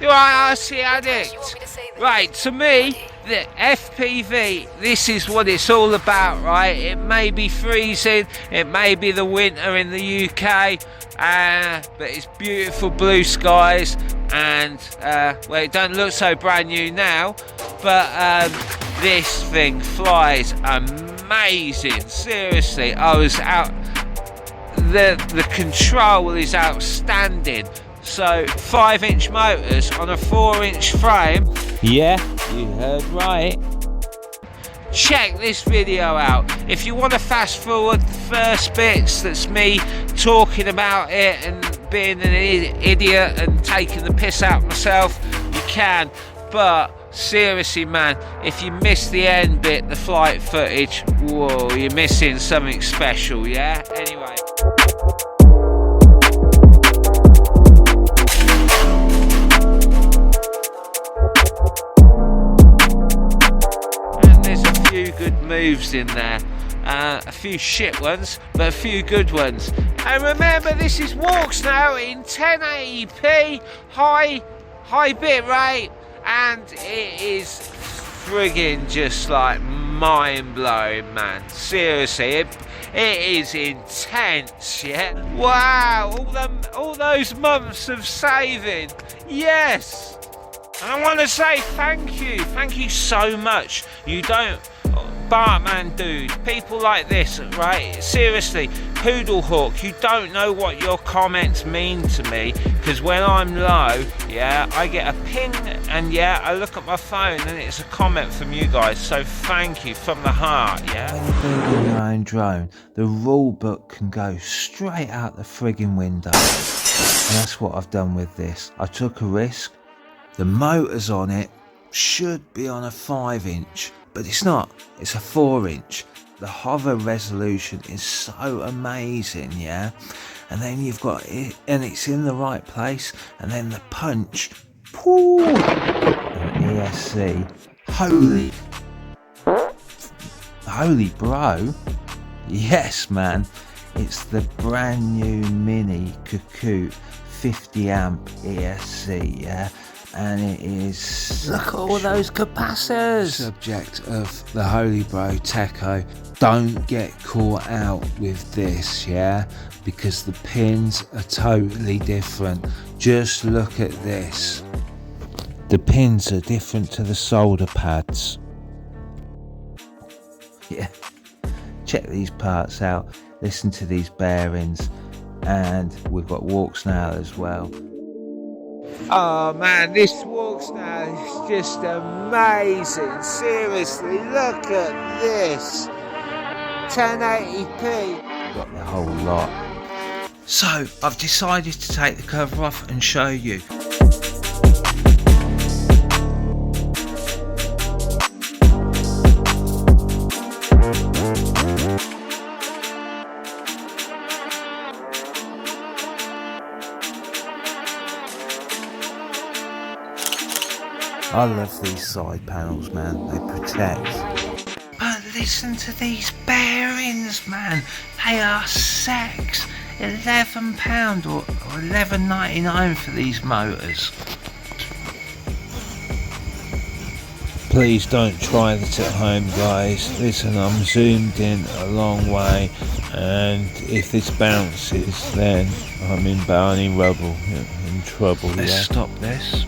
Right, I see Addict. Right, to me, the FPV, this is what it's all about, right? It may be freezing, it may be the winter in the UK, but it's beautiful blue skies, and well, it don't look so brand new now, but this thing flies amazing. Seriously, I was out. The control is outstanding. So 5-inch motors on a 4-inch frame. Yeah, you heard right. Check this video out. If you want to fast forward the first bits, that's me talking about it and being an idiot and taking the piss out myself, you can. But seriously, man, if you miss the end bit, the flight footage, whoa, you're missing something special, yeah? Anyway. Good moves in there, a few shit ones, but a few good ones. And remember, this is Walksnail in 1080p, high bit rate, and it is friggin' just like mind blowing, man. Seriously, it is intense, yeah. Wow, all those months of saving, yes. And I want to say thank you so much. You don't. Bartman dude, people like this, right? Seriously, Poodle Hawk, you don't know what your comments mean to me, because when I'm low, yeah, I get a ping, and yeah, I look at my phone and it's a comment from you guys, so thank you from the heart, yeah? When you're building your own drone, the rule book can go straight out the friggin' window, and that's what I've done with this. I took a risk. The motors on it should be on a 5-inch, but it's not, it's a 4-inch. The hover resolution is so amazing, yeah? And then you've got it, and it's in the right place, and then the punch, whoo, and ESC, holy bro, yes man, it's the brand new Mini Cuckoo 50 amp ESC, yeah? And it is, look at all those capacitors. Subject of the Holy Bro Techo. Don't get caught out with this, yeah, because the pins are totally different. Just look at this. The pins are different to the solder pads. Yeah, check these parts out, listen to these bearings, and we've got Walksnail as well. Oh man, this Walksnail is just amazing. Seriously, look at this. 1080p. Got the whole lot. So, I've decided to take the cover off and show you. I love these side panels, man, they protect. But listen to these bearings, man, they are sex. £11 or £11.99 for these motors. Please don't try this at home, guys. Listen, I'm zoomed in a long way, and if this bounces, then I'm in Barney Rubble, in trouble. Let's stop this.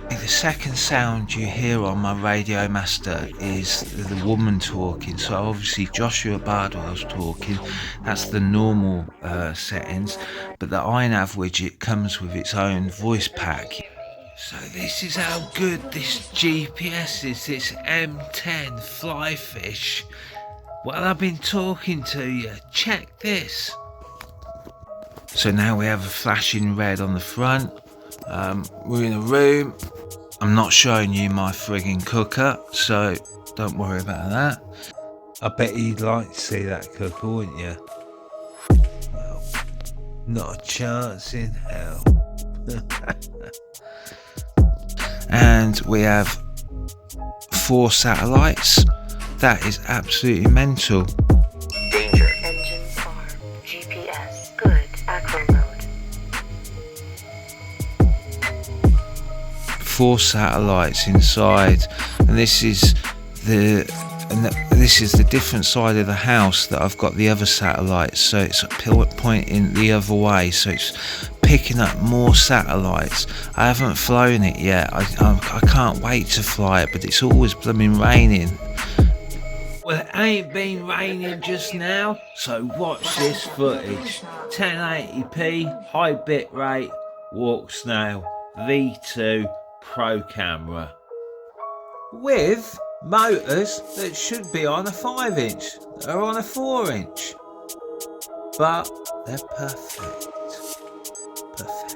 The second sound you hear on my Radio Master is the woman talking, so obviously Joshua Bardwell's talking, that's the normal settings, but the iNav widget comes with its own voice pack. So this is how good this GPS is, this M10 Flyfish. Well, I've been talking to you, check this. So now we have a flashing red on the front. We're in a room. I'm not showing you my frigging cooker, so don't worry about that. I bet you'd like to see that cooker, wouldn't you? Well, not a chance in hell. And we have 4 satellites. That is absolutely mental. Danger. Engines armed. GPS good. 4 satellites inside, and this is the different side of the house that I've got the other satellites, so it's pointing the other way, so it's picking up more satellites. I haven't flown it yet. I can't wait to fly it, but it's always blooming raining. Well, it ain't been raining just now, so watch this footage. 1080p, high bit rate, Walksnail V2 Pro camera. With motors that should be on a 5-inch, that are on a 4-inch. But they're perfect. Perfect.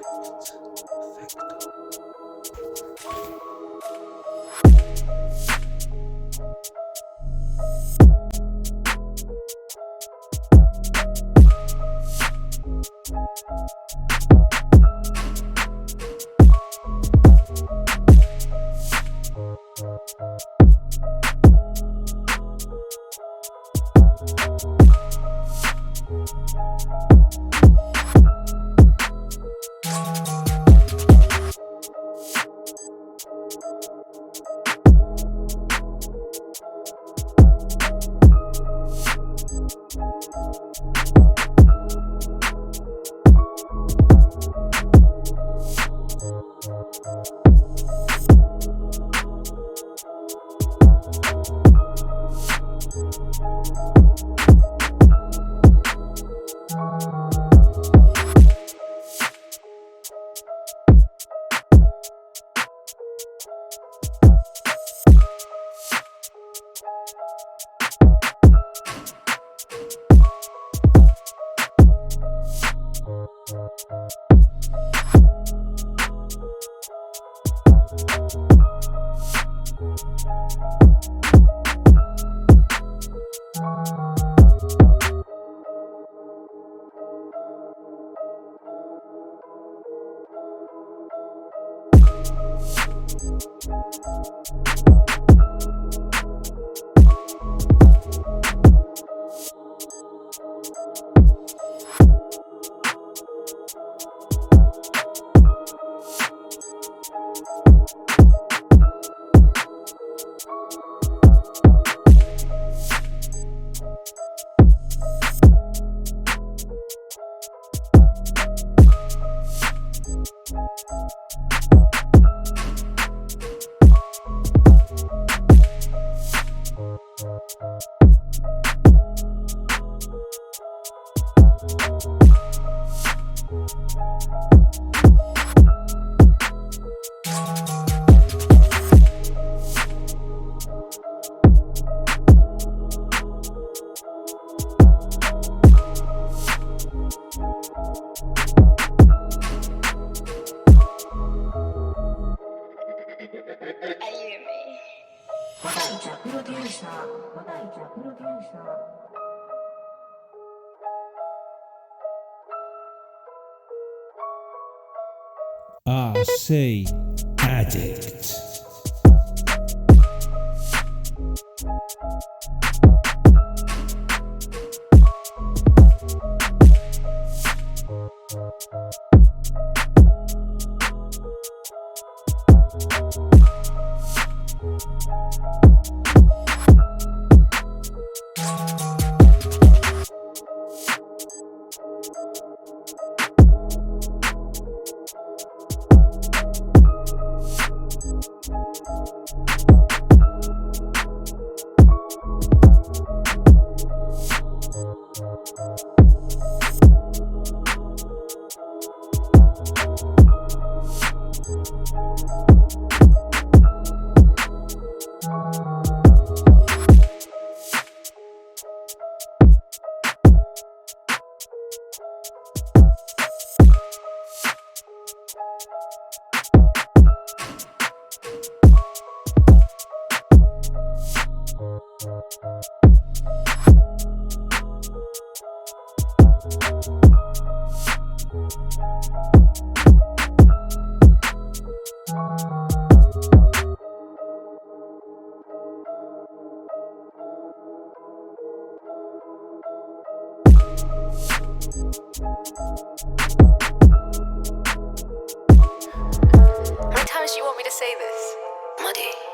RC Addict. times do you want me to say this? Muddy.